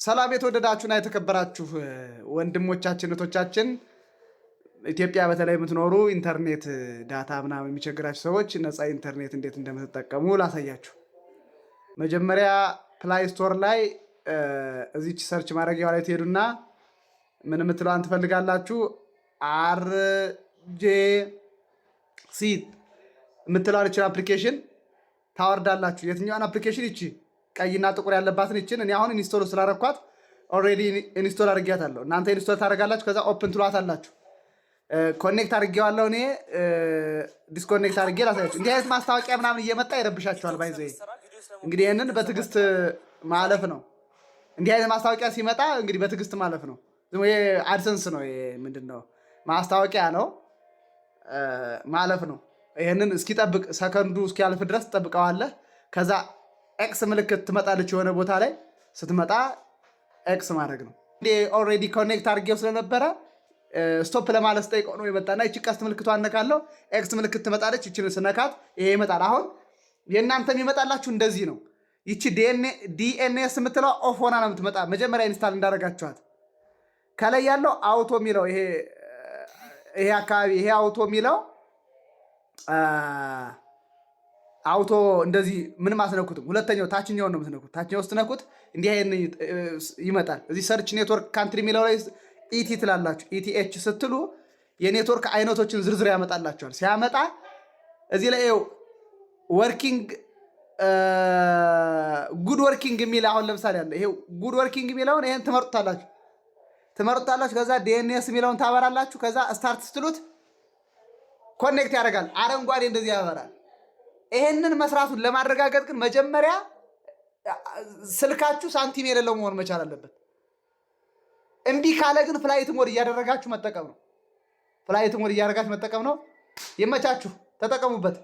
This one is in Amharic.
ሰላም የተወደዳችሁና የተከበራችሁ ወንድሞቻችን እህቶቻችን ኢትዮጵያ በተለይ የምትኖሩ ኢንተርኔት ዳታ ምናምን የሚቸግራችሁ ሰዎች ነፃ ኢንተርኔት እንዴት እንደምትጠቀሙ ላሳያችሁ። መጀመሪያ ፕላይ ስቶር ላይ እዚች ሰርች ማድረጊያዋ ላይ ትሄዱና ምን የምትለዋን ትፈልጋላችሁ። RJC የምትለዋን ይችን አፕሊኬሽን ታወርዳላችሁ። የትኛዋን አፕሊኬሽን? ይቺ ቀይና ጥቁር ያለባትን ይችን። እኔ አሁን ኢንስቶል ስላረኳት ኦልሬዲ ኢንስቶል አድርጊያታለሁ። እናንተ ኢንስቶል ታደርጋላችሁ። ከዛ ኦፕን ትሏታላችሁ። ኮኔክት አድርጌዋለሁ እኔ ዲስኮኔክት አድርጌ ላሳያችሁ። እንዲህ አይነት ማስታወቂያ ምናምን እየመጣ ይረብሻችኋል። ባይዘ እንግዲህ ይህንን በትዕግስት ማለፍ ነው። እንዲህ አይነት ማስታወቂያ ሲመጣ እንግዲህ በትዕግስት ማለፍ ነው። አድሰንስ ነው። ምንድን ነው? ማስታወቂያ ነው፣ ማለፍ ነው። ይህንን እስኪጠብቅ ሰከንዱ እስኪያልፍ ድረስ ትጠብቀዋለህ። ከዛ ኤክስ ምልክት ትመጣለች የሆነ ቦታ ላይ ስትመጣ ኤክስ ማድረግ ነው። ኦልሬዲ ኮኔክት አድርጌው ስለነበረ ስቶፕ ለማለት ስጠይቀው ነው የመጣና ይቺ ቀስት ምልክቷ አነካለሁ። ኤክስ ምልክት ትመጣለች። ይችን ስነካት ይሄ ይመጣል። አሁን የእናንተም ይመጣላችሁ እንደዚህ ነው። ይቺ ዲኤንኤስ የምትለው ኦፍ ሆና ነው የምትመጣ። መጀመሪያ ኢንስታል እንዳደረጋችኋት ከላይ ያለው አውቶ የሚለው ይሄ አካባቢ ይሄ አውቶ የሚለው አውቶ እንደዚህ ምንም አስነኩትም። ሁለተኛው ታችኛውን ነው የምትነኩት። ታችኛው ስትነኩት እንዲህ አይነት ይመጣል። እዚህ ሰርች ኔትወርክ ካንትሪ የሚለው ላይ ኢቲ ትላላችሁ። ኢቲኤች ስትሉ የኔትወርክ አይነቶችን ዝርዝር ያመጣላችኋል። ሲያመጣ እዚህ ላይ ወርኪንግ ጉድ ወርኪንግ የሚል አሁን ለምሳሌ አለ። ይሄ ጉድ ወርኪንግ የሚለውን ይሄን ትመርጡታላችሁ። ከዛ ዲኤንኤስ የሚለውን ታበራላችሁ። ከዛ ስታርት ስትሉት ኮኔክት ያደርጋል። አረንጓዴ እንደዚህ ያበራል። ይሄንን መስራቱን ለማረጋገጥ ግን መጀመሪያ ስልካችሁ ሳንቲም የሌለው መሆን መቻል አለበት። እምቢ ካለ ግን ፍላይት ሞድ እያደረጋችሁ መጠቀም ነው። ይመቻችሁ፣ ተጠቀሙበት።